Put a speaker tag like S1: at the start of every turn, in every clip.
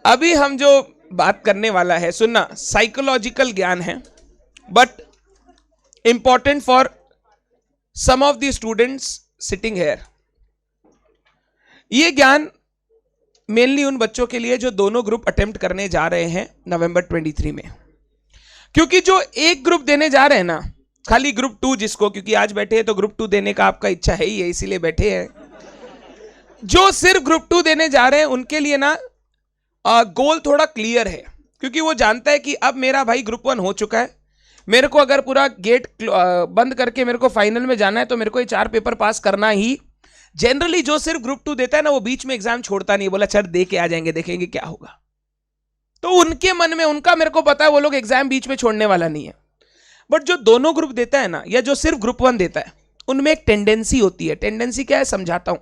S1: अभी हम जो बात करने वाला है, सुनना, साइकोलॉजिकल ज्ञान है, but important for some of the students sitting here. ये ज्ञान मेनली उन बच्चों के लिए जो दोनों ग्रुप अटेम्प्ट करने जा रहे हैं नवंबर 23 में, क्योंकि जो एक ग्रुप देने जा रहे हैं ना, खाली ग्रुप 2 जिसको, क्योंकि आज बैठे हैं तो ग्रुप 2 देने का आपका इच्छा है ही है, इसीलिए बैठे हैं। जो सिर्फ ग्रुप 2 देने जा रहे हैं उनके लिए ना गोल थोड़ा क्लियर है, क्योंकि वो जानता है कि अब मेरा भाई ग्रुप 1 हो चुका है, मेरे को अगर पूरा गेट बंद करके मेरे को फाइनल में जाना है तो मेरे को ये 4 पेपर पास करना ही। जनरली जो सिर्फ ग्रुप 2 देता है ना, वो बीच में एग्जाम छोड़ता नहीं, बोला चल दे के आ जाएंगे, देखेंगे क्या होगा। तो उनके मन में, उनका मेरे को पता है, वो लोग एग्जाम बीच में छोड़ने वाला नहीं है। बट जो दोनों ग्रुप देता है ना, या जो सिर्फ ग्रुप 1 देता है, उनमें एक टेंडेंसी होती है। टेंडेंसी क्या है समझाता हूं।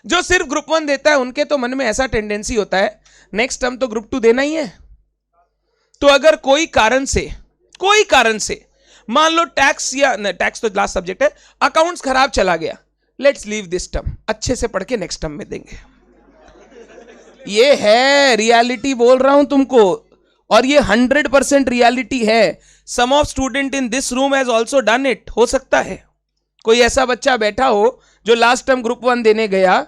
S1: जो सिर्फ ग्रुप 1 देता है उनके तो मन में ऐसा टेंडेंसी होता है, नेक्स्ट टर्म तो ग्रुप 2 देना ही है। तो अगर कोई कारण से मान लो टैक्स, या टैक्स तो लास्ट सब्जेक्ट है, अकाउंट्स खराब चला गया, लेट्स लीव दिस टर्म, अच्छे से पढ़ के नेक्स्ट टर्म में देंगे। ये है रियलिटी, बोल रहा हूं तुमको, और ये 100% रियलिटी है। Some of student in this room has also done it. हो सकता है कोई ऐसा बच्चा बैठा हो जो लास्ट टाइम ग्रुप 1 देने गया,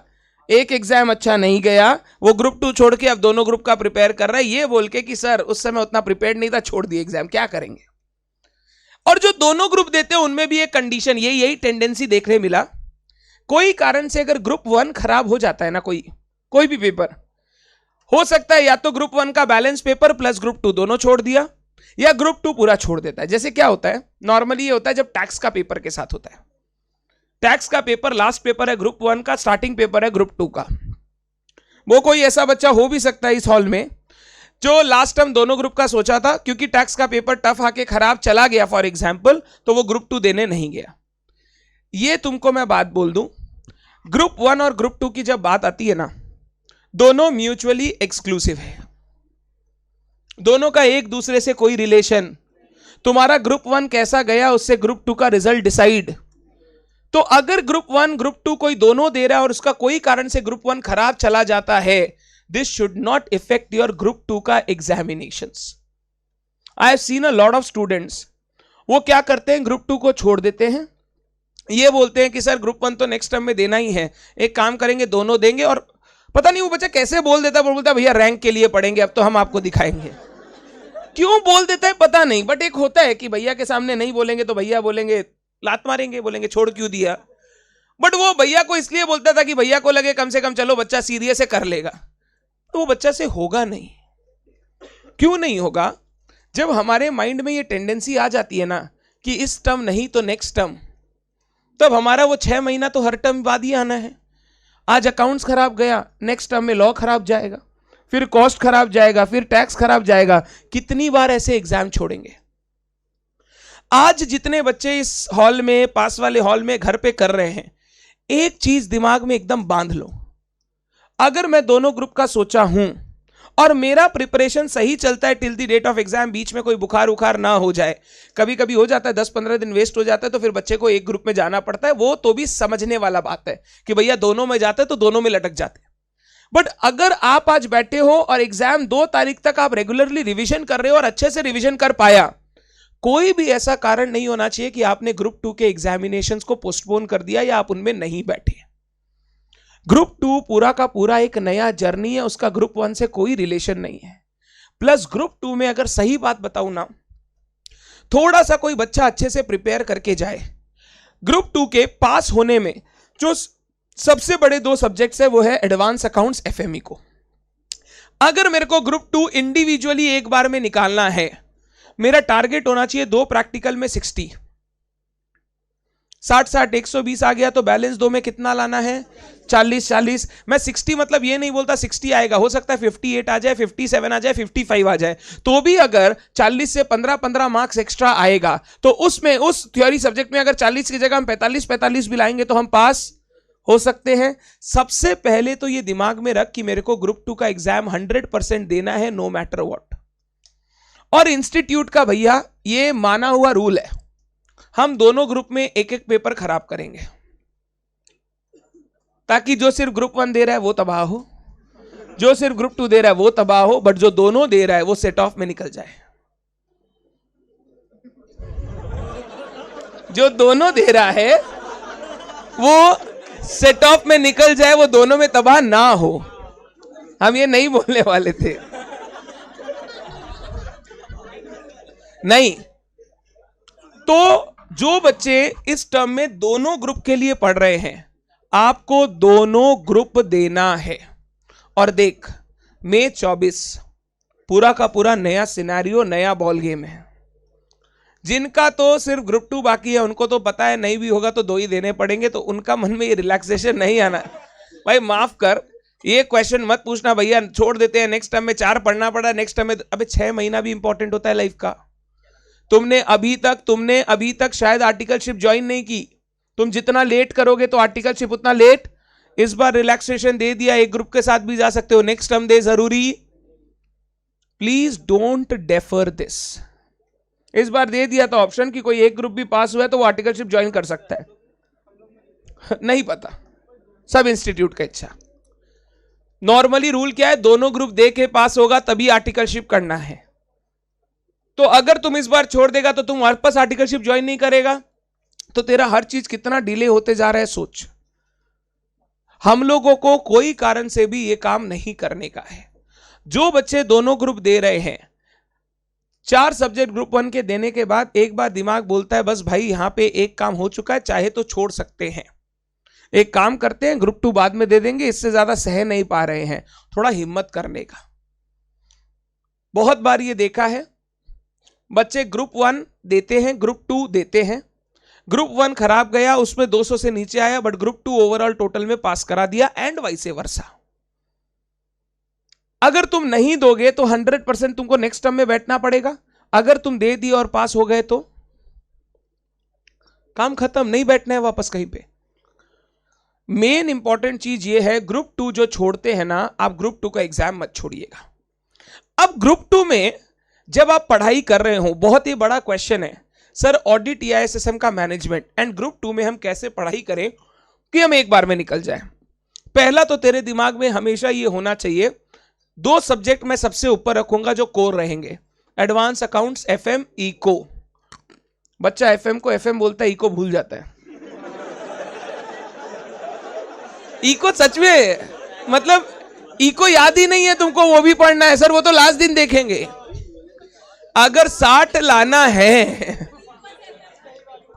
S1: एक एग्जाम अच्छा नहीं गया, वो ग्रुप 2 छोड़ के अब दोनों ग्रुप का प्रिपेयर कर रहा है, ये बोल के कि सर उस समय उतना प्रिपेयर नहीं था, छोड़ दिए एग्जाम, क्या करेंगे। और जो दोनों ग्रुप देते हैं उनमें भी एक कंडीशन, यही टेंडेंसी देखने मिला। कोई कारण से अगर ग्रुप 1 खराब हो जाता है ना, कोई भी पेपर हो सकता है, या तो ग्रुप 1 का बैलेंस पेपर प्लस ग्रुप 2 दोनों छोड़ दिया, या ग्रुप 2 पूरा छोड़ देता है। जैसे क्या होता है नॉर्मली, ये होता है जब टैक्स का पेपर के साथ होता है। टैक्स का पेपर लास्ट पेपर है ग्रुप 1 का, स्टार्टिंग पेपर है ग्रुप 2 का। वो कोई ऐसा बच्चा हो भी सकता है इस हॉल में जो लास्ट टाइम दोनों ग्रुप का सोचा था, क्योंकि टैक्स का पेपर टफ आके खराब चला गया फॉर एग्जाम्पल, तो वो ग्रुप 2 देने नहीं गया। ये तुमको मैं बात बोल दूं, ग्रुप 1 और ग्रुप 2 की जब बात आती है ना, दोनों म्यूचुअली एक्सक्लूसिव है, दोनों का एक दूसरे से कोई रिलेशन। तुम्हारा ग्रुप 1 कैसा गया उससे ग्रुप 2 का रिजल्ट डिसाइड। तो अगर ग्रुप 1 ग्रुप 2 कोई दोनों दे रहा है और उसका कोई कारण से ग्रुप 1 खराब चला जाता है, this should not effect your group 2 का examinations. I have seen a lot of students, वो क्या करते हैं, ग्रुप 2 को छोड़ देते हैं, ये बोलते हैं कि सर ग्रुप 1 तो नेक्स्ट टर्म में देना ही है, एक काम करेंगे दोनों देंगे। और पता नहीं वो बच्चा कैसे बोल देता है, बोलता है भैया रैंक के लिए पढ़ेंगे, अब तो हम आपको दिखाएंगे। क्यों बोल देता है पता नहीं, बट एक होता है कि भैया के सामने नहीं बोलेंगे तो भैया बोलेंगे, लात मारेंगे, बोलेंगे छोड़ क्यों दिया। बट वो भैया को इसलिए बोलता था कि भैया को लगे कम से कम चलो बच्चा सीरियस है, कर लेगा। तो वो बच्चा से होगा नहीं। क्यों नहीं होगा? जब हमारे माइंड में ये टेंडेंसी आ जाती है ना कि इस टर्म नहीं तो नेक्स्ट टर्म, तब हमारा वो 6 महीना तो हर टर्म बाद ही आना है। आज अकाउंट्स खराब गया, नेक्स्ट टर्म में लॉ खराब जाएगा, फिर कॉस्ट खराब जाएगा, फिर टैक्स खराब जाएगा। कितनी बार ऐसे एग्जाम छोड़ेंगे? आज जितने बच्चे इस हॉल में, पास वाले हॉल में, घर पे कर रहे हैं, एक चीज दिमाग में एकदम बांध लो, अगर मैं दोनों ग्रुप का सोचा हूं और मेरा प्रिपरेशन सही चलता है till the date of exam, बीच में कोई बुखार उखार ना हो जाए, कभी कभी हो जाता है 10-15 दिन वेस्ट हो जाता है, तो फिर बच्चे को एक ग्रुप में जाना पड़ता है। वो तो भी समझने वाला बात है कि भैया दोनों में जाते तो दोनों में लटक जाते। बट अगर आप आज बैठे हो और एग्जाम 2 तारीख तक आप रेगुलरली रिविजन कर रहे हो और अच्छे से रिविजन कर पाया, कोई भी ऐसा कारण नहीं होना चाहिए कि आपने ग्रुप 2 के एग्जामिनेशंस को पोस्टपोन कर दिया या आप उनमें नहीं बैठे। ग्रुप 2 पूरा का पूरा एक नया जर्नी है, उसका ग्रुप 1 से कोई रिलेशन नहीं है। प्लस ग्रुप 2 में अगर सही बात बताऊं ना, थोड़ा सा कोई बच्चा अच्छे से प्रिपेयर करके जाए, ग्रुप 2 के पास होने में जो सबसे बड़े 2 सब्जेक्ट्स है वो है एडवांस अकाउंट्स, एफएमई को। अगर मेरे को ग्रुप 2 इंडिविजुअली एक बार में निकालना है, मेरा टारगेट होना चाहिए 2 प्रैक्टिकल में 60, 60-60 120 आ गया, तो बैलेंस 2 में कितना लाना है? 40-40। मैं 60 मतलब ये नहीं बोलता 60 आएगा, हो सकता है 58 आ जाए, 57 आ जाए, 55 आ जाए, तो भी अगर 40 से 15-15 मार्क्स एक्स्ट्रा आएगा तो उसमें, उस थ्योरी सब्जेक्ट में अगर 40 की जगह हम 45-45 भी लाएंगे तो हम पास हो सकते हैं। सबसे पहले तो ये दिमाग में रख कि मेरे को ग्रुप 2 का एग्जाम 100% देना है, नो मैटर व्हाट। और इंस्टीट्यूट का भैया ये माना हुआ रूल है, हम दोनों ग्रुप में एक एक पेपर खराब करेंगे ताकि जो सिर्फ ग्रुप 1 दे रहा है वो तबाह हो, जो सिर्फ ग्रुप 2 दे रहा है वो तबाह हो, बट जो दोनों दे रहा है वो सेट ऑफ में निकल जाए। जो दोनों दे रहा है वो सेट ऑफ में निकल जाए, वो दोनों में तबाह ना हो। हम ये नहीं बोलने वाले थे, नहीं। तो जो बच्चे इस टर्म में दोनों ग्रुप के लिए पढ़ रहे हैं, आपको दोनों ग्रुप देना है। और देख, मई 24 पूरा का पूरा नया सिनेरियो, नया बॉल गेम है। जिनका तो सिर्फ ग्रुप 2 बाकी है, उनको तो पता है नहीं भी होगा तो 2 ही देने पड़ेंगे, तो उनका मन में ये रिलैक्सेशन नहीं आना। भाई माफ कर, ये क्वेश्चन मत पूछना भैया, छोड़ देते हैं, नेक्स्ट टाइम में 4 पढ़ना पड़ा, नेक्स्ट टाइम में। अबे 6 महीना भी इंपॉर्टेंट होता है लाइफ का। तुमने अभी तक शायद आर्टिकलशिप ज्वाइन नहीं की। तुम जितना लेट करोगे तो आर्टिकलशिप उतना लेट। इस बार रिलैक्सेशन दे दिया, एक ग्रुप के साथ भी जा सकते हो, नेक्स्ट टर्म दे जरूरी। Please don't defer this. इस बार दे दिया था ऑप्शन कि कोई एक ग्रुप भी पास हुआ है तो वो आर्टिकलशिप ज्वाइन कर सकता है। नहीं पता, सब इंस्टीट्यूट का इच्छा। नॉर्मली रूल क्या है, दोनों ग्रुप दे के पास होगा तभी आर्टिकलशिप करना है। तो अगर तुम इस बार छोड़ देगा तो तुम वापस आर्टिकलशिप ज्वाइन नहीं करेगा, तो तेरा हर चीज कितना डिले होते जा रहा है सोच। हम लोगों को कोई कारण से भी ये काम नहीं करने का है। जो बच्चे दोनों ग्रुप दे रहे हैं, 4 सब्जेक्ट ग्रुप 1 के देने के बाद एक बार दिमाग बोलता है बस भाई यहां पे एक काम हो चुका है, चाहे तो छोड़ सकते हैं। एक काम करते हैं, ग्रुप 2 बाद में दे देंगे, इससे ज्यादा सह नहीं पा रहे हैं, थोड़ा हिम्मत करने का। बहुत बार ये देखा है, बच्चे ग्रुप 1 देते हैं, ग्रुप 2 देते हैं, ग्रुप 1 खराब गया, उसमें 200 से नीचे आया, बट ग्रुप 2 ओवरऑल टोटल में पास करा दिया, एंड वाइस वर्सा। अगर तुम नहीं दोगे तो 100% तुमको नेक्स्ट टर्म में बैठना पड़ेगा। अगर तुम दे दिए और पास हो गए तो काम खत्म, नहीं बैठना है वापस कहीं पे। मेन इंपॉर्टेंट चीज ये है, ग्रुप 2 जो छोड़ते हैं ना, आप ग्रुप 2 का एग्जाम मत छोड़िएगा। अब ग्रुप 2 में जब आप पढ़ाई कर रहे हो, बहुत ही बड़ा क्वेश्चन है सर, ऑडिट या एसएसएम का मैनेजमेंट एंड ग्रुप 2 में हम कैसे पढ़ाई करें कि हम एक बार में निकल जाए। पहला तो तेरे दिमाग में हमेशा ये होना चाहिए, 2 सब्जेक्ट मैं सबसे ऊपर रखूंगा जो कोर रहेंगे, एडवांस अकाउंट्स, एफएम, इको। बच्चा एफएम को एफएम बोलता है, इको भूल जाता है। इको सच में, मतलब इको याद ही नहीं है तुमको, वो भी पढ़ना है सर, वो तो लास्ट दिन देखेंगे। अगर 60 लाना है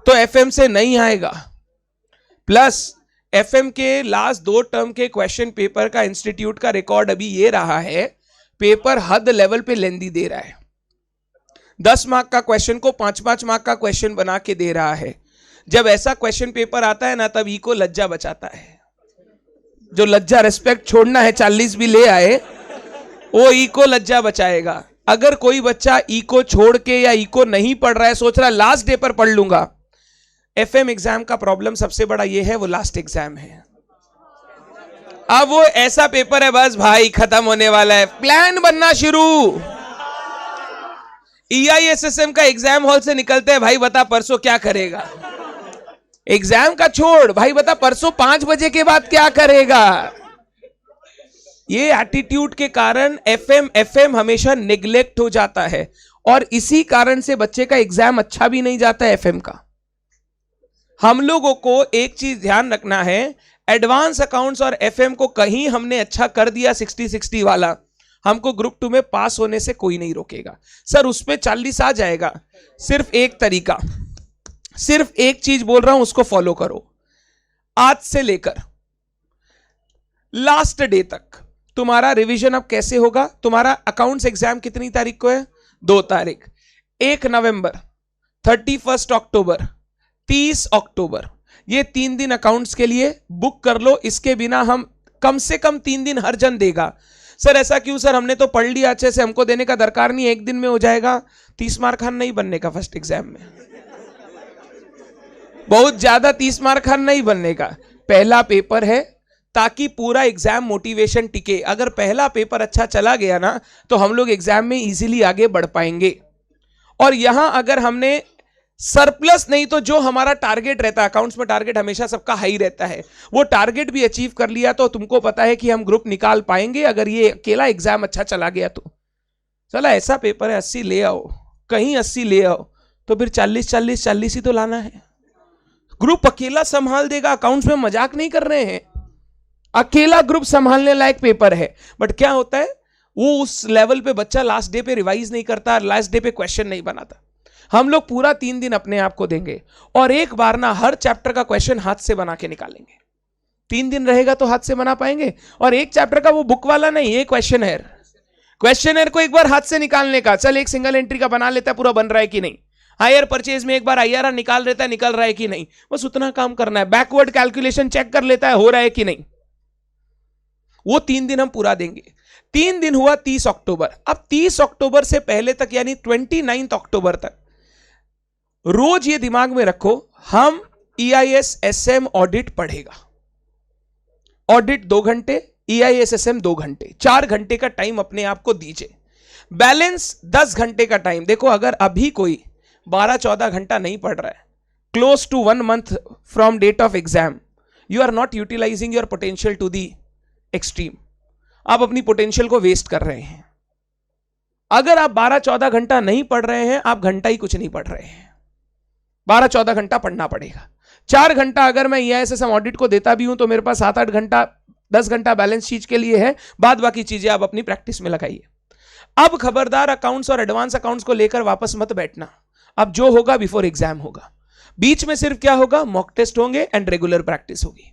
S1: तो एफएम से नहीं आएगा। प्लस एफएम के लास्ट 2 टर्म के क्वेश्चन पेपर का इंस्टीट्यूट का रिकॉर्ड अभी ये रहा है, पेपर हद लेवल पे लेंदी दे रहा है। 10 मार्क का क्वेश्चन को 5-5 मार्क का क्वेश्चन बना के दे रहा है। जब ऐसा क्वेश्चन पेपर आता है ना, तब इको लज्जा बचाता है। जो लज्जा रिस्पेक्ट छोड़ना है, 40 भी ले आए, वो इको लज्जा बचाएगा। अगर कोई बच्चा इको छोड़ के या इको नहीं पढ़ रहा है, सोच रहा है लास्ट डे पर पढ़ लूंगा, एफएम एग्जाम का प्रॉब्लम सबसे बड़ा ये है, वो लास्ट एग्जाम है। अब वो ऐसा पेपर है, बस भाई खत्म होने वाला है, प्लान बनना शुरू। ईआईएसएसएम का एग्जाम हॉल से निकलते हैं, भाई बता परसों क्या करेगा। एग्जाम का छोड़, भाई बता परसों 5 बजे के बाद क्या करेगा। ये एटीट्यूड के कारण एफएम हमेशा नेग्लेक्ट हो जाता है, और इसी कारण से बच्चे का एग्जाम अच्छा भी नहीं जाता है एफएम का। हम लोगों को एक चीज ध्यान रखना है, एडवांस अकाउंट्स और एफएम को कहीं हमने अच्छा कर दिया 60-60 वाला, हमको ग्रुप 2 में पास होने से कोई नहीं रोकेगा। सर उसमें 40 आ जाएगा, सिर्फ एक तरीका, सिर्फ एक चीज बोल रहा हूं, उसको फॉलो करो। आज से लेकर लास्ट डे तक तुम्हारा रिवीजन अब कैसे होगा। तुम्हारा अकाउंट्स एग्जाम कितनी तारीख को है? 2 तारीख। 1 नवंबर, 31 अक्टूबर, 30 अक्टूबर, ये 3 दिन अकाउंट्स के लिए बुक कर लो। इसके बिना हम कम से कम 3 दिन हर जन देगा। सर ऐसा क्यों सर, हमने तो पढ़ लिया अच्छे से, हमको देने का दरकार नहीं, 1 दिन में हो जाएगा। 30 मार्क खान नहीं बनने का फर्स्ट एग्जाम में, बहुत ज्यादा 30 मार्क खान नहीं बनने का। पहला पेपर है ताकि पूरा एग्जाम मोटिवेशन टिके। अगर पहला पेपर अच्छा चला गया ना, तो हम लोग एग्जाम में इजीली आगे बढ़ पाएंगे। और यहां अगर हमने सरप्लस नहीं तो जो हमारा टारगेट रहता है, अकाउंट्स में टारगेट हमेशा सबका हाई रहता है, वो टारगेट भी अचीव कर लिया तो तुमको पता है कि हम ग्रुप निकाल पाएंगे। अगर ये अकेला एग्जाम अच्छा चला गया तो चला ऐसा पेपर है 80 ले आओ, कहीं 80 ले आओ तो फिर 40 ही तो लाना है। ग्रुप अकेला संभाल देगा, अकाउंट्स में मजाक नहीं कर रहे हैं, अकेला ग्रुप संभालने लायक पेपर है। बट क्या होता है, वो उस लेवल पे बच्चा लास्ट डे पे रिवाइज नहीं करता, लास्ट डे पे क्वेश्चन नहीं बनाता। हम लोग पूरा 3 दिन अपने आप को देंगे और एक बार ना हर चैप्टर का क्वेश्चन हाथ से बना के निकालेंगे। 3 दिन रहेगा तो हाथ से बना पाएंगे। और एक चैप्टर का वो बुक वाला नहीं, ये क्वेश्चनर को एक बार हाथ से निकालने का, चल एक सिंगल एंट्री का बना लेता है, पूरा बन रहा है कि नहीं। हायर परचेज में एक बार IRR निकाल लेता है, निकल रहा है कि नहीं, बस उतना काम करना है। बैकवर्ड कैलकुलेशन चेक कर लेता है, हो रहा है कि नहीं। वो 3 दिन हम पूरा देंगे। 3 दिन हुआ 30 अक्टूबर। अब 30 अक्टूबर से पहले तक यानी 29 अक्टूबर तक रोज ये दिमाग में रखो, हम EIS SM ऑडिट पढ़ेगा। ऑडिट 2 घंटे, EIS SM 2 घंटे, 4 घंटे का टाइम अपने आप को दीजिए। बैलेंस 10 घंटे का टाइम। देखो अगर अभी कोई 12-14 घंटा नहीं पढ़ रहा है, close to 1 month from date of exam, you are not utilising your potential to the extreme. आप अपनी पोटेंशियल को वेस्ट कर रहे हैं। अगर आप 12-14 घंटा नहीं पढ़ रहे हैं, आप घंटा ही कुछ नहीं पढ़ रहे हैं। 12-14 घंटा पढ़ना पड़ेगा। 4 घंटा अगर मैं EIS SM ऑडिट को देता भी हूं तो मेरे पास 7-8 घंटा, 10 घंटा बैलेंस शीट के लिए है। बाद बाकी चीजें आप अपनी प्रैक्टिस में लगाइए। अब खबरदार अकाउंट्स और एडवांस अकाउंट्स को लेकर वापस मत बैठना। अब जो होगा बिफोर एग्जाम होगा। बीच में सिर्फ क्या होगा, मॉक टेस्ट होंगे एंड रेगुलर प्रैक्टिस होगी।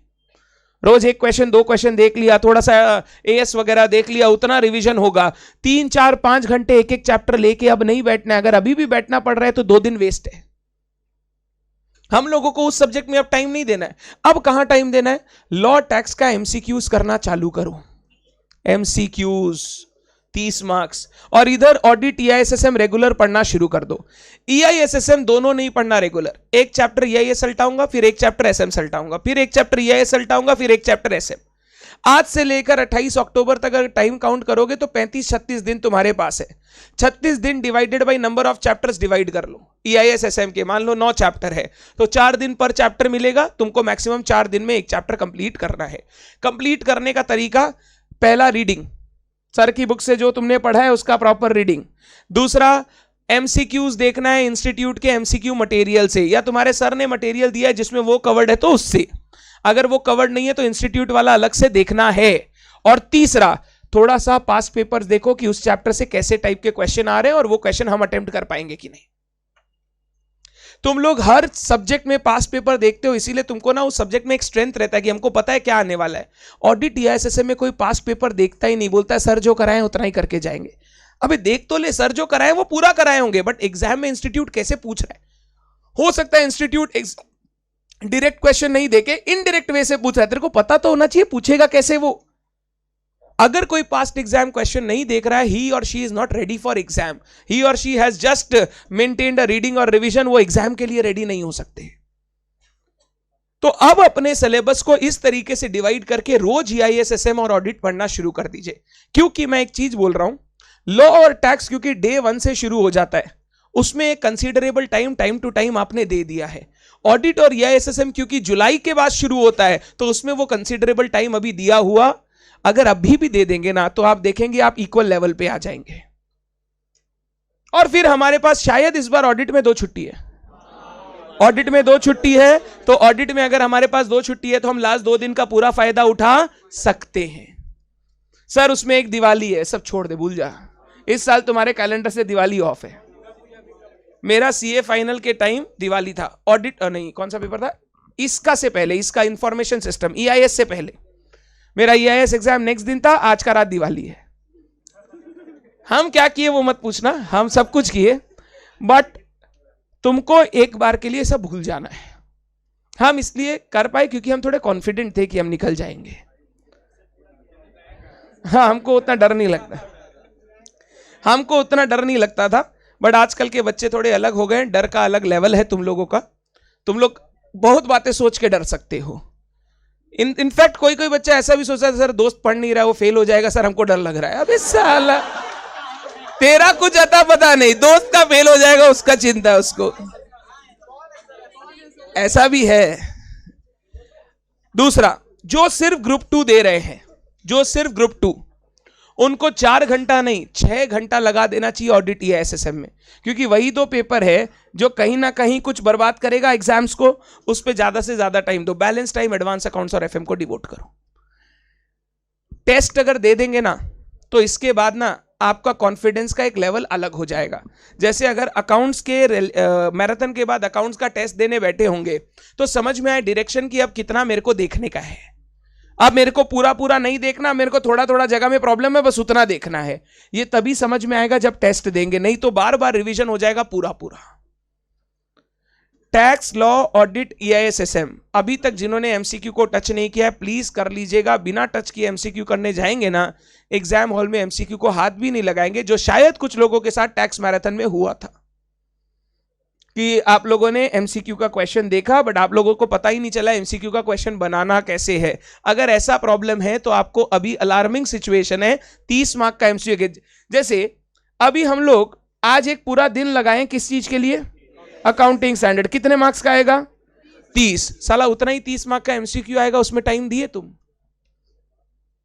S1: रोज 1 क्वेश्चन 2 क्वेश्चन देख लिया, थोड़ा सा AS वगैरह देख लिया, उतना रिवीजन होगा। 3-4-5 घंटे एक एक चैप्टर लेके अब नहीं बैठना है। अगर अभी भी बैठना पड़ रहा है तो 2 दिन वेस्ट है। हम लोगों को उस सब्जेक्ट में अब टाइम नहीं देना है। अब कहां टाइम देना है, लॉ टैक्स का MCQs करना चालू करो। MCQs 30 marks. और इधर ऑडिट EIS SM रेगुलर पढ़ना शुरू कर दो। EIS SM दोनों नहीं पढ़ना रेगुलर। एक चैप्टर EIS सल्टाऊंगा, फिर एक चैप्टर SM सल्टाऊंगा, फिर एक चैप्टर EIS सल्टाऊंगा, फिर एक चैप्टर SM। आज से लेकर 28 अक्टूबर तक अगर टाइम काउंट करोगे तो 35-36 दिन तुम्हारे पास है। 36 दिन divided by number of chapters divide कर लो। EIS SM के मान लो 9 चैप्टर है तो 4 दिन पर चैप्टर मिलेगा तुमको। मैक्सिमम 4 दिन में एक चैप्टर कंप्लीट करना है। कंप्लीट करने का तरीका, पहला रीडिंग, सर की बुक से जो तुमने पढ़ा है उसका प्रॉपर रीडिंग। दूसरा MCQs देखना है इंस्टीट्यूट के MCQ मटेरियल से, या तुम्हारे सर ने मटेरियल दिया है जिसमें वो कवर्ड है तो उससे। अगर वो कवर्ड नहीं है तो इंस्टीट्यूट वाला अलग से देखना है। और तीसरा, थोड़ा सा पास्ट पेपर्स देखो कि उस चैप्टर से कैसे टाइप के क्वेश्चन आ रहे हैं और वो क्वेश्चन हम अटेम्प्ट कर पाएंगे कि नहीं। तुम लोग हर सब्जेक्ट में पास्ट पेपर देखते हो, इसीलिए तुमको ना उस सब्जेक्ट में एक स्ट्रेंथ रहता है कि हमको पता है क्या आने वाला है। ऑडिट EIS SM में कोई पास्ट पेपर देखता ही नहीं, बोलता है सर जो कराए उतना ही करके जाएंगे। अबे देख तो ले, सर जो कराए वो पूरा कराए होंगे, बट एग्जाम में इंस्टीट्यूट कैसे पूछ रहा है। हो सकता है इंस्टीट्यूट डायरेक्ट क्वेश्चन नहीं देके इनडायरेक्ट वे से पूछ रहा है, तेरे को पता तो होना चाहिए पूछेगा कैसे वो। अगर कोई पास्ट एग्जाम क्वेश्चन नहीं देख रहा है, he or she is not ready for exam, he or she has just maintained a reading or revision, वो एग्जाम के लिए रेडी नहीं हो सकते। तो अब अपने सिलेबस को इस तरीके से डिवाइड करके रोज EIS SM और ऑडिट पढ़ना शुरू कर दीजिए। क्योंकि मैं एक चीज बोल रहा हूं, लॉ और टैक्स क्योंकि डे 1 से शुरू हो जाता है, उसमें एक कंसीडरेबल टाइम टू टाइम आपने दे दिया है। ऑडिट और EIS SM क्योंकि जुलाई के बाद शुरू होता है तो उसमें वो कंसीडरेबल टाइम अभी दिया हुआ, अगर अभी भी दे देंगे ना तो आप देखेंगे आप इक्वल लेवल पे आ जाएंगे। और फिर हमारे पास शायद इस बार ऑडिट में 2 छुट्टी है। ऑडिट में 2 छुट्टी है तो ऑडिट में अगर हमारे पास 2 छुट्टी है तो हम लास्ट 2 दिन का पूरा फायदा उठा सकते हैं। सर उसमें एक दिवाली है, सब छोड़ दे, भूल जा। इस साल तुम्हारे कैलेंडर से दिवाली ऑफ है। मेरा CA फाइनल के टाइम दिवाली था। ऑडिट नहीं, कौन सा पेपर था इसका से पहले, इसका इंफॉर्मेशन सिस्टम EIS से पहले मेरा EIS एग्जाम नेक्स्ट दिन था। आज का रात दिवाली है। हम क्या किए वो मत पूछना, हम सब कुछ किए, बट तुमको एक बार के लिए सब भूल जाना है। हम इसलिए कर पाए क्योंकि हम थोड़े कॉन्फिडेंट थे कि हम निकल जाएंगे। हाँ, हमको उतना डर नहीं लगता था। बट आजकल के बच्चे थोड़े अलग हो गए, डर का अलग लेवल है तुम लोगों का। तुम लोग बहुत बातें सोच के डर सकते हो। इनफैक्ट कोई बच्चा ऐसा भी सोचता है सर दोस्त पढ़ नहीं रहा है वो फेल हो जाएगा, सर हमको डर लग रहा है। अबे साला तेरा कुछ अता पता नहीं, दोस्त का फेल हो जाएगा उसका चिंता है उसको। ऐसा भी है। दूसरा, जो सिर्फ ग्रुप 2 दे रहे हैं, जो सिर्फ ग्रुप 2, उनको 4 घंटा नहीं 6 घंटा लगा देना चाहिए ऑडिट या एसएसएम में, क्योंकि वही 2 पेपर है जो कहीं ना कहीं कुछ बर्बाद करेगा एग्जाम्स को। उस पर ज्यादा से ज्यादा टाइम दो, बैलेंस टाइम एडवांस अकाउंट्स और एफएम को डिवोट करो। टेस्ट अगर दे देंगे ना तो इसके बाद ना आपका कॉन्फिडेंस का एक लेवल अलग हो जाएगा। जैसे अगर अकाउंट्स के मैराथन के बाद अकाउंट्स का टेस्ट देने बैठे होंगे तो समझ में आए डायरेक्शन की अब कितना मेरे को देखने का है। अब मेरे को पूरा पूरा नहीं देखना, मेरे को थोड़ा थोड़ा जगह में प्रॉब्लम है, बस उतना देखना है। ये तभी समझ में आएगा जब टेस्ट देंगे, नहीं तो बार बार रिवीजन हो जाएगा पूरा पूरा। टैक्स, लॉ, ऑडिट, ईआईएसएसएम, अभी तक जिन्होंने एमसीक्यू को टच नहीं किया है प्लीज कर लीजिएगा। बिना टच किए एमसीक्यू करने जाएंगे ना, एग्जाम हॉल में एमसीक्यू को हाथ भी नहीं लगाएंगे, जो शायद कुछ लोगों के साथ टैक्स मैराथन में हुआ था कि आप लोगों ने एमसीक्यू का क्वेश्चन देखा बट आप लोगों को पता ही नहीं चला एमसीक्यू का क्वेश्चन बनाना कैसे है। अगर ऐसा प्रॉब्लम है तो आपको अभी अलार्मिंग सिचुएशन है। 30 मार्क का एमसीक्यू, जैसे अभी हम लोग आज एक पूरा दिन लगाएं किस चीज के लिए, अकाउंटिंग स्टैंडर्ड, कितने मार्क्स का आएगा 30, साला उतना ही 30 मार्क का एमसीक्यू आएगा, उसमें टाइम दिए तुम।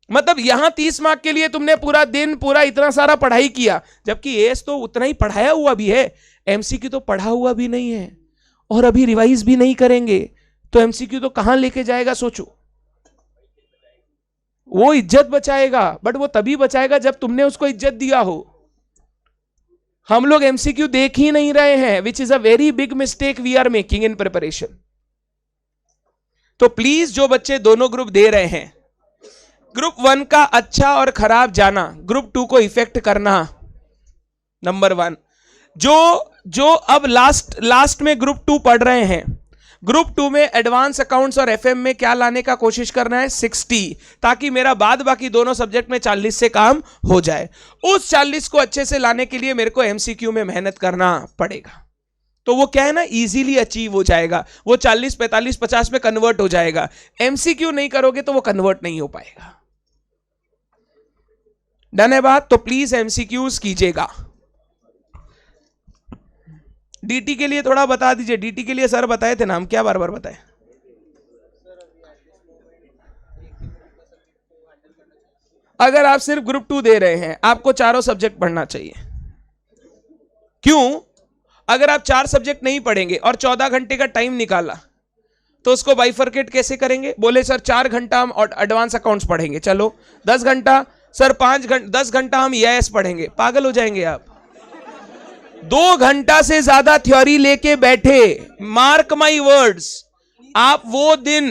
S1: मतलब यहां 30 मार्क के लिए तुमने पूरा दिन पूरा इतना सारा पढ़ाई किया, जबकि एएस तो उतना ही पढ़ाया हुआ भी है, एमसीक्यू तो पढ़ा हुआ भी नहीं है और अभी रिवाइज भी नहीं करेंगे, तो एमसीक्यू तो कहां लेके जाएगा सोचो। वो इज्जत बचाएगा बट वो तभी बचाएगा जब तुमने उसको इज्जत दिया हो। हम लोग एमसीक्यू देख ही नहीं रहे हैं, which is a very big mistake we are making in preparation. तो प्लीज जो बच्चे दोनों ग्रुप दे रहे हैं, ग्रुप 1 का अच्छा और खराब जाना, ग्रुप 2 को इफेक्ट करना, नंबर 1। जो अब लास्ट में ग्रुप 2 पढ़ रहे हैं, ग्रुप 2 में एडवांस अकाउंट्स और एफएम में क्या लाने का कोशिश करना है 60, ताकि मेरा बाद बाकी दोनों सब्जेक्ट में 40 से काम हो जाए। उस 40 को अच्छे से लाने के लिए मेरे को एमसीक्यू में मेहनत करना पड़ेगा। तो वो क्या है ना, इजीली अचीव हो जाएगा, वो 40, 45, 50 में कन्वर्ट हो जाएगा। एमसीक्यू नहीं करोगे तो वो कन्वर्ट नहीं हो पाएगा। डन है बात? तो प्लीज एमसीक्यूज कीजिएगा। डीटी के लिए थोड़ा बता दीजिए, डीटी के लिए सर बताए थे ना, हम क्या बार बार बताए? अगर आप सिर्फ ग्रुप 2 दे रहे हैं आपको चारों सब्जेक्ट पढ़ना चाहिए। क्यों? अगर आप 4 सब्जेक्ट नहीं पढ़ेंगे और 14 घंटे का टाइम निकाला तो उसको बाइफरकेट कैसे करेंगे? बोले सर 4 घंटा हम एडवांस अकाउंट्स पढ़ेंगे, चलो 10 घंटा, सर 10 घंटा हम ईआईएस पढ़ेंगे। पागल हो जाएंगे आप। 2 घंटा से ज्यादा थ्योरी लेके बैठे, मार्क माई वर्ड्स, आप वो दिन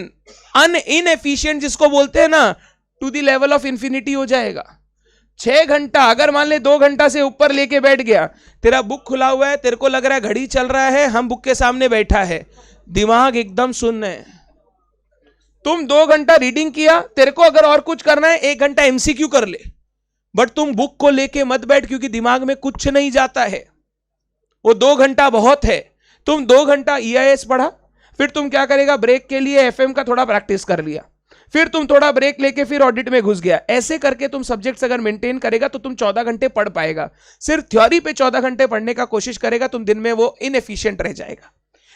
S1: इनएफिशिएंट जिसको बोलते हैं ना, to the level of infinity हो जाएगा। 6 घंटा, अगर मान ले 2 घंटा से ऊपर लेके बैठ गया, तेरा बुक खुला हुआ है, तेरे को लग रहा है घड़ी चल रहा है, हम बुक के सामने बैठा है, दिमाग एकदम सुन्न है। तुम 2 घंटा रीडिंग किया, तेरे को अगर और कुछ करना है 1 घंटा एमसीक्यू कर ले, बट तुम बुक को लेके मत बैठ, क्योंकि दिमाग में कुछ नहीं जाता है। वो 2 घंटा बहुत है। तुम 2 घंटा ईआईएस पढ़ा, फिर तुम क्या करेगा, ब्रेक के लिए एफएम का थोड़ा प्रैक्टिस कर लिया, फिर तुम थोड़ा ब्रेक लेके फिर ऑडिट में घुस गया। ऐसे करके तुम सब्जेक्ट्स अगर मेंटेन करेगा तो तुम 14 घंटे पढ़ पाएगा। सिर्फ थ्योरी पे 14 घंटे पढ़ने का कोशिश करेगा, तुम दिन में वो इनएफिशिएंट रह जाएगा।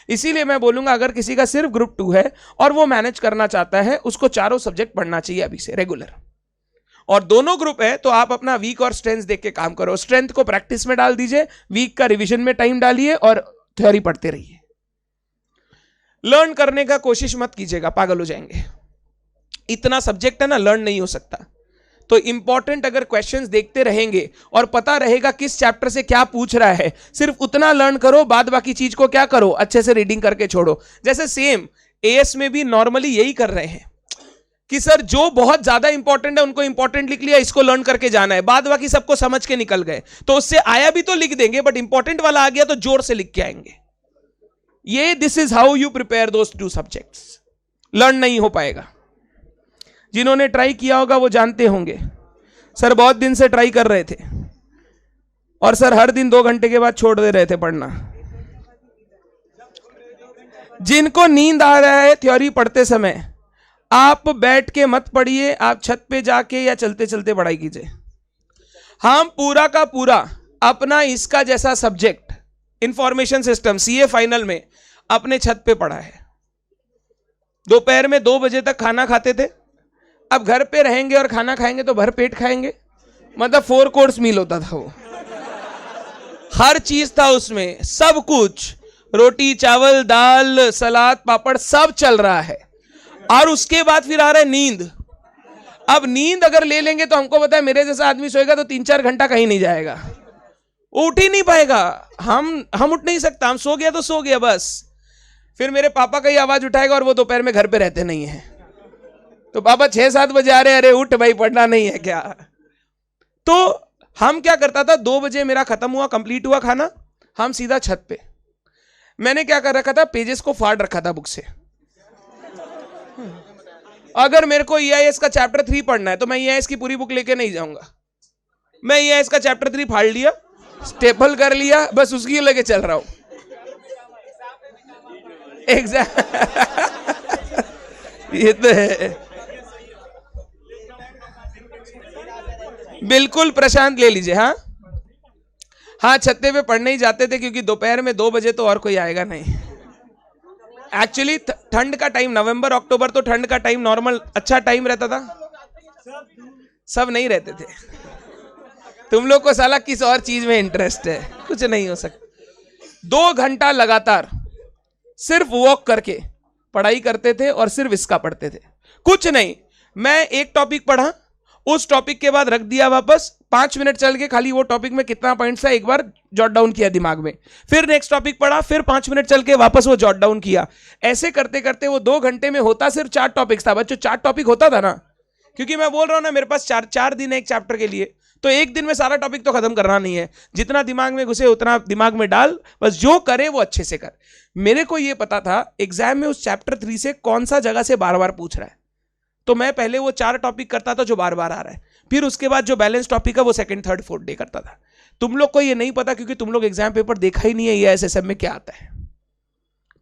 S1: इसीलिए मैं बोलूंगा अगर किसी का सिर्फ ग्रुप 2 है और वो मैनेज करना चाहता है, उसको चारों सब्जेक्ट पढ़ना चाहिए अभी से रेगुलर। और दोनों ग्रुप है तो आप अपना वीक और स्ट्रेंथ देख के काम करो। स्ट्रेंथ को प्रैक्टिस में डाल दीजिए, वीक का रिवीजन में टाइम डालिए और थ्योरी पढ़ते रहिए। लर्न करने का कोशिश मत कीजिएगा, पागल हो जाएंगे। इतना सब्जेक्ट है ना, लर्न नहीं हो सकता। तो इंपॉर्टेंट अगर क्वेश्चंस देखते रहेंगे और पता रहेगा किस चैप्टर से क्या पूछ रहा है, सिर्फ उतना लर्न करो, बाद बाकी चीज को क्या करो, अच्छे से रीडिंग करके छोड़ो। जैसे सेम एएस में भी नॉर्मली यही कर रहे हैं कि सर जो बहुत ज्यादा इंपॉर्टेंट है उनको इंपॉर्टेंट लिख लिया, इसको लर्न करके जाना है, बाद बाकी सबको समझ के निकल गए। तो उससे आया भी तो लिख देंगे, बट इंपॉर्टेंट वाला आ गया तो जोर से लिख के आएंगे। ये this is how you prepare those 2 subjects. Learn नहीं हो पाएगा। जिन्होंने ट्राई किया होगा वो जानते होंगे, सर बहुत दिन से ट्राई कर रहे थे और सर हर दिन 2 घंटे के बाद छोड़ दे रहे थे पढ़ना। जिनको नींद आ रहा है थ्योरी पढ़ते समय, आप बैठ के मत पढ़िए, आप छत पे जाके या चलते चलते पढ़ाई कीजिए। हम पूरा का पूरा अपना इसका जैसा subject information system CA final में अपने छत पे पढ़ा है। दोपहर में 2 बजे तक खाना खाते थे। अब घर पे रहेंगे और खाना खाएंगे तो भर पेट खाएंगे, मतलब 4 कोर्स मील होता था वो, हर चीज था उसमें, सब कुछ, रोटी चावल दाल सलाद पापड़ सब चल रहा है। और उसके बाद फिर आ रहा है नींद। अब नींद अगर ले लेंगे तो हमको पता है मेरे जैसा आदमी सोएगा तो 3-4 घंटा कहीं नहीं जाएगा, उठ ही नहीं पाएगा। हम उठ नहीं सकता, हम सो गया तो सो गया बस। फिर मेरे पापा का ही आवाज उठाएगा और वो दोपहर में घर पे रहते नहीं है, तो पापा 6-7 बजे आ रहे, अरे उठ भाई पढ़ना नहीं है क्या। तो हम क्या करता था, 2 बजे मेरा खत्म हुआ, कंप्लीट हुआ खाना, हम सीधा छत पे। मैंने क्या कर रखा था, पेजेस को फाड़ रखा था बुक से। अगर मेरे को EIS का चैप्टर 3 पढ़ना है तो मैं EIS की पूरी बुक लेके नहीं जाऊंगा, मैं EIS का चैप्टर 3 फाड़ लिया, स्टेपल कर लिया, बस उसकी लेके चल रहा हूं एग्जाम। ये तो है बिल्कुल। प्रशांत ले लीजिए। हाँ छत्ते पे पढ़ने ही जाते थे क्योंकि दोपहर में 2 बजे तो और कोई आएगा नहीं। एक्चुअली ठंड का टाइम, नवंबर अक्टूबर तो ठंड का टाइम नॉर्मल अच्छा टाइम रहता था, सब नहीं रहते थे। तुम लोग को साला किस और चीज में इंटरेस्ट है, कुछ नहीं हो सकता। 2 घंटा लगातार सिर्फ वॉक करके पढ़ाई करते थे और सिर्फ इसका पढ़ते थे, कुछ नहीं। मैं एक टॉपिक पढ़ा, उस टॉपिक के बाद रख दिया वापस, 5 मिनट चल के खाली वो टॉपिक में कितना पॉइंट्स है एक बार जॉट डाउन किया दिमाग में, फिर नेक्स्ट टॉपिक पढ़ा, फिर 5 मिनट चल के वापस वो जॉट डाउन किया। ऐसे करते करते वो 2 घंटे में होता सिर्फ 4 टॉपिक्स था बच्चों। 4 टॉपिक होता था ना, क्योंकि मैं बोल रहा हूं ना मेरे पास 4 दिन है एक चैप्टर के लिए, तो एक दिन में सारा टॉपिक तो खत्म करना नहीं है, जितना दिमाग में घुसे उतना दिमाग में डाल, बस जो करे वो अच्छे से कर। मेरे को ये पता था एग्जाम में उस चैप्टर 3 से कौन सा जगह से बार बार पूछ रहा है, तो मैं पहले वो 4 टॉपिक करता था जो बार बार आ रहा है, फिर उसके बाद जो बैलेंस टॉपिक है वो 2nd 3rd 4th डे करता था। तुम लोग को ये नहीं पता क्योंकि तुम लोग एग्जाम पेपर देखा ही नहीं है ये SSM में क्या आता है।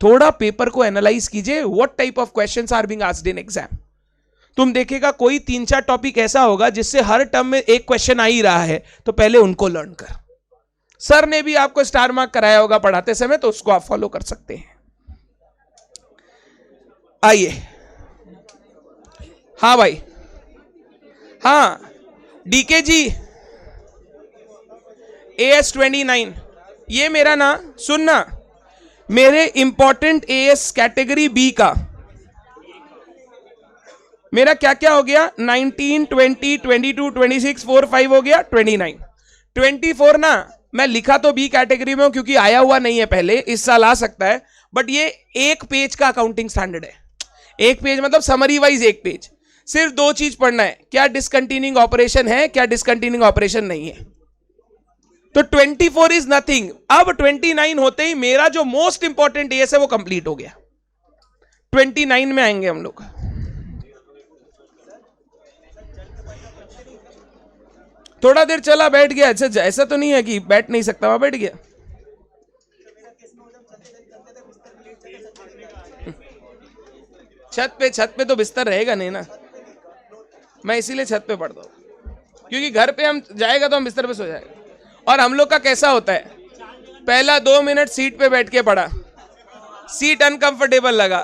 S1: थोड़ा पेपर को एनालाइज कीजिए, what type of questions are being asked in exam. तुम देखेगा कोई 3-4 टॉपिक ऐसा होगा जिससे हर टर्म में एक क्वेश्चन आ ही रहा है, तो पहले उनको लर्न कर। सर ने भी आपको स्टार मार्क कराया होगा पढ़ाते समय, तो उसको आप फॉलो कर सकते हैं। आइए, हाँ भाई, हाँ DK जी AS 29, ये मेरा ना सुनना, मेरे इंपॉर्टेंट AS कैटेगरी B का मेरा क्या क्या हो गया, 19, 20, 22, 26, 4, 5 हो गया, 29, 24 ना मैं लिखा तो B कैटेगरी में हूं क्योंकि आया हुआ नहीं है पहले, इस साल आ सकता है, बट ये 1 पेज का अकाउंटिंग स्टैंडर्ड है। 1 पेज मतलब समरी वाइज 1 पेज, सिर्फ 2 चीज पढ़ना है, क्या डिसकंटिन्यूइंग ऑपरेशन है, क्या डिसकंटिन्यूइंग ऑपरेशन नहीं है। तो 24 इज नथिंग। अब 29 होते ही मेरा जो मोस्ट इंपॉर्टेंट एस है वो कंप्लीट हो गया। 29 में आएंगे हम लोग। थोड़ा देर चला बैठ गया, अच्छा ऐसा तो नहीं है कि बैठ नहीं सकता, वहां बैठ गया। छत पे तो बिस्तर रहेगा नहीं ना, मैं इसीलिए छत पे पढ़ता हूं, क्योंकि घर पे हम जाएगा तो हम बिस्तर पे सो जाएगा। और हम लोग का कैसा होता है, पहला 2 मिनट सीट पे बैठ के पढ़ा, सीट अनकंफर्टेबल लगा,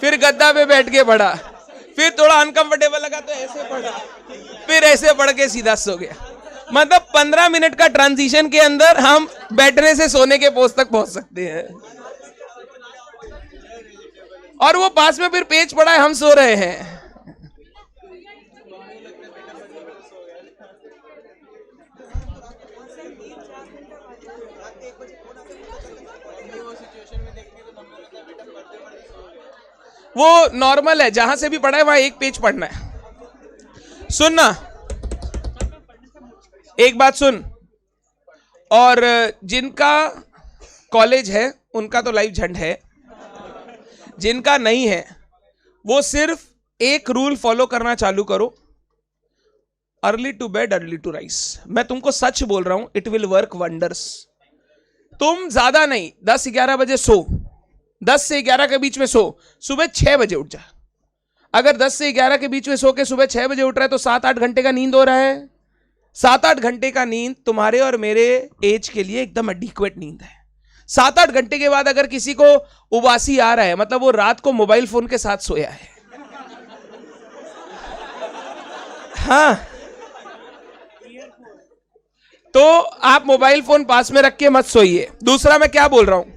S1: फिर गद्दा पे बैठ के पढ़ा, फिर थोड़ा अनकंफर्टेबल लगा तो ऐसे पढ़ा, फिर ऐसे पढ़ के सीधा सो गया। मतलब 15 मिनट का ट्रांजिशन के अंदर हम बैठने से सोने के पोस्ट तक पहुंच सकते हैं। और वो पास में फिर पेज पड़ा है, हम सो रहे हैं। वो नॉर्मल है, जहां से भी पढ़ा है वहां 1 पेज पढ़ना है। सुनना, एक बात सुन, और जिनका कॉलेज है उनका तो लाइफ झंड है, जिनका नहीं है वो सिर्फ एक रूल फॉलो करना चालू करो, early to bed early to rise. मैं तुमको सच बोल रहा हूं, इट विल वर्क वंडर्स। तुम ज्यादा नहीं 10-11 बजे सो, 10 से 11 के बीच में सो, सुबह 6 बजे उठ जा। अगर 10 से 11 के बीच में सो के सुबह 6 बजे उठ रहा है तो 7-8 घंटे का नींद हो रहा है। 7-8 घंटे का नींद तुम्हारे और मेरे एज के लिए एकदम एडिक्वेट नींद है। 7-8 घंटे के बाद अगर किसी को उबासी आ रहा है, मतलब वो रात को मोबाइल फोन के साथ सोया है। हाँ, तो आप मोबाइल फोन पास में रख के मत सोइए। दूसरा मैं क्या बोल रहा हूं,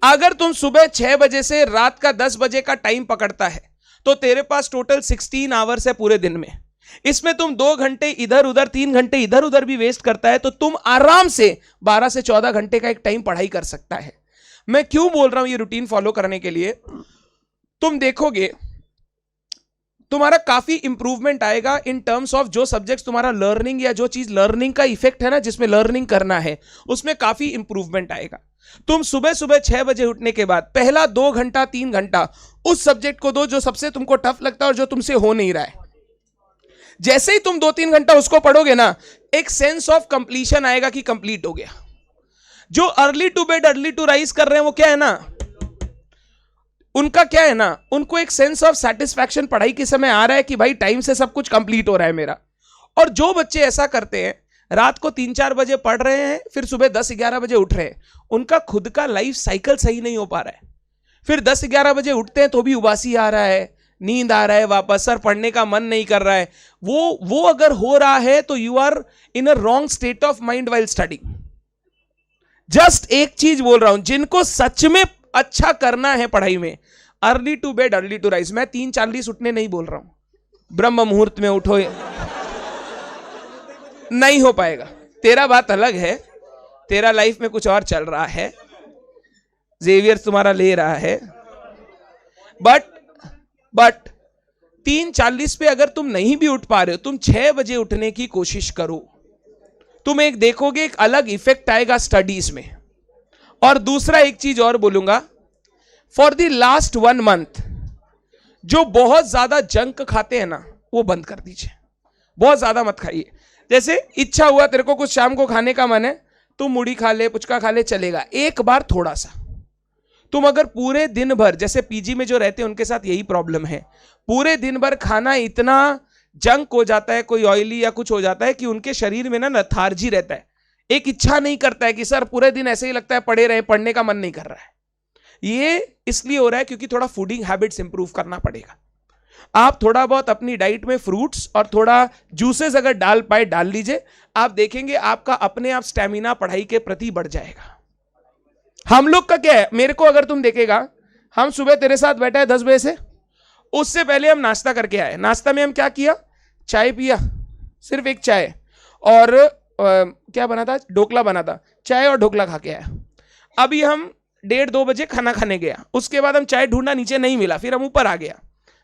S1: अगर तुम सुबह 6 बजे से रात का 10 बजे का टाइम पकड़ता है तो तेरे पास टोटल 16 आवर्स है पूरे दिन में। इसमें तुम 2 घंटे इधर उधर, 3 घंटे इधर उधर भी वेस्ट करता है तो तुम आराम से 12 से 14 घंटे का एक टाइम पढ़ाई कर सकता है। मैं क्यों बोल रहा हूं ये रूटीन फॉलो करने के लिए, तुम देखोगे तुम्हारा काफी इंप्रूवमेंट आएगा इन टर्म्स ऑफ जो सब्जेक्ट्स तुम्हारा लर्निंग या जो चीज लर्निंग का इफेक्ट है ना, जिसमें लर्निंग करना है, उसमें काफी इंप्रूवमेंट आएगा। तुम सुबह सुबह 6 बजे उठने के बाद पहला 2 घंटा 3 घंटा उस सब्जेक्ट को दो जो सबसे तुमको टफ लगता है और जो तुमसे हो नहीं रहा है। जैसे ही तुम 2-3 घंटा उसको पढ़ोगे ना, एक सेंस ऑफ कंप्लीशन आएगा कि कंप्लीट हो गया। जो early to bed early to rise कर रहे हैं वो क्या है ना, उनका क्या है ना, उनको एक सेंस ऑफ सेटिस्फैक्शन पढ़ाई के समय आ रहा है कि भाई टाइम से सब कुछ कंप्लीट हो रहा है मेरा। और जो बच्चे ऐसा करते हैं, रात को 3-4 बजे पढ़ रहे हैं फिर सुबह 10-11 बजे उठ रहे हैं, उनका खुद का लाइफ साइकिल सही नहीं हो पा रहा है। फिर 10-11 बजे उठते हैं तो भी उबासी आ रहा है, नींद आ रहा है, वापस सर पढ़ने का मन नहीं कर रहा है। वो अगर हो रहा है तो you are in a wrong state of mind while studying. Just एक चीज बोल रहा हूं, जिनको सच में अच्छा करना है पढ़ाई में, early to bed early to rise. मैं 3:40 उठने नहीं बोल रहा हूं, ब्रह्म मुहूर्त में उठो, नहीं हो पाएगा। तेरा बात अलग है, तेरा लाइफ में कुछ और चल रहा है, जेवियर तुम्हारा ले रहा है, बट 3:40 पे अगर तुम नहीं भी उठ पा रहे हो, तुम 6 बजे उठने की कोशिश करो। तुम एक देखोगे एक अलग इफेक्ट आएगा स्टडीज में। और दूसरा एक चीज और बोलूंगा, फॉर द लास्ट 1 मंथ जो बहुत ज्यादा जंक खाते हैं ना, वो बंद कर दीजिए। बहुत ज्यादा मत खाइए। जैसे इच्छा हुआ तेरे को कुछ शाम को खाने का मन है, तुम मुड़ी खा ले, पुचका खा ले, चलेगा। एक बार थोड़ा सा। तुम अगर पूरे दिन भर, जैसे पीजी में जो रहते हैं उनके साथ यही प्रॉब्लम है, पूरे दिन भर खाना इतना जंक हो जाता है, कोई ऑयली या कुछ हो जाता है कि उनके शरीर में ना लेथार्जी रहता है। एक इच्छा नहीं करता है कि सर पूरे दिन ऐसे ही लगता है पड़े रहे, पढ़ने का मन नहीं कर रहा है। ये इसलिए हो रहा है क्योंकि थोड़ा फूडिंग हैबिट्स इंप्रूव करना पड़ेगा। आप थोड़ा बहुत अपनी डाइट में फ्रूट्स और थोड़ा जूसेस अगर डाल पाए डाल लीजिए, आप देखेंगे आपका अपने आप स्टेमिना पढ़ाई के प्रति बढ़ जाएगा। हम लोग का क्या है, मेरे को अगर तुम देखेगा, हम सुबह तेरे साथ बैठा है 10 बजे से, उससे पहले हम नाश्ता करके आए। नाश्ता में हम क्या किया, चाय पिया, सिर्फ एक चाय, और क्या बना था, ढोकला बना था, चाय और ढोकला खा के आया। अभी हम 1:30-2 बजे खाना खाने गया, उसके बाद हम चाय ढूंढा, नीचे नहीं मिला, फिर हम ऊपर आ गया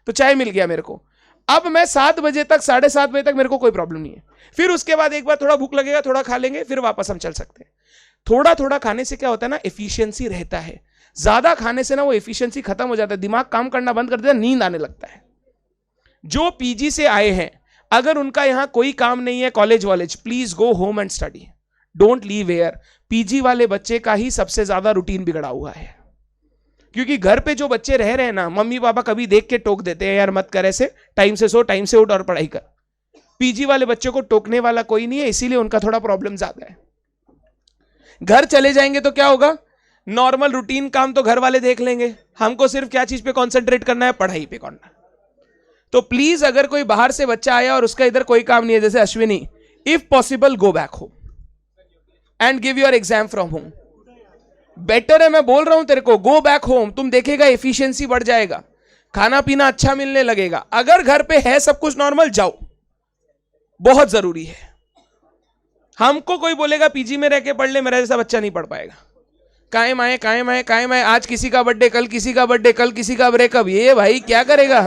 S1: तो चाय मिल गया मेरे को। अब मैं 7 बजे तक, 7:30 बजे तक मेरे को कोई प्रॉब्लम नहीं है। फिर उसके बाद एक बार थोड़ा भूख लगेगा, थोड़ा खा लेंगे, फिर वापस हम चल सकते हैं। थोड़ा थोड़ा खाने से क्या होता है ना, एफिशिएंसी रहता है। ज्यादा खाने से ना वो एफिशिएंसी खत्म हो जाता है, दिमाग काम करना बंद कर देता है, नींद आने लगता है। जो पीजी से आए हैं, अगर उनका यहां कोई काम नहीं है, कॉलेज वॉलेज, please go home and study, don't leave here. PG वाले बच्चे का ही सबसे ज्यादा रूटीन बिगड़ा हुआ है, क्योंकि घर पे जो बच्चे रह रहे हैं ना, मम्मी पापा कभी देख के टोक देते हैं, यार मत कर ऐसे, टाइम से सो, टाइम से उठ और पढ़ाई कर। पीजी वाले बच्चों को टोकने वाला कोई नहीं है, इसीलिए उनका थोड़ा प्रॉब्लम ज्यादा है। घर चले जाएंगे तो क्या होगा, नॉर्मल रूटीन काम तो घर वाले देख लेंगे, हमको सिर्फ क्या चीज पे कॉन्सेंट्रेट करना है, पढ़ाई पे करना। तो प्लीज अगर कोई बाहर से बच्चा आया और उसका इधर कोई काम नहीं है, जैसे Ashwini, if possible go back home and give your exam from home. Better है, मैं बोल रहा हूं तेरे को, गो बैक होम। तुम देखेगा एफिशिएंसी बढ़ जाएगा, खाना पीना अच्छा मिलने लगेगा। अगर घर पे है सब कुछ नॉर्मल, जाओ, बहुत जरूरी है। हमको कोई बोलेगा पीजी में रह के पढ़ ले, मेरा जैसा बच्चा नहीं पढ़ पाएगा। कायम आए, आज किसी का बर्थडे, कल किसी का बर्थडे, कल किसी का ब्रेकअप, ये भाई क्या करेगा।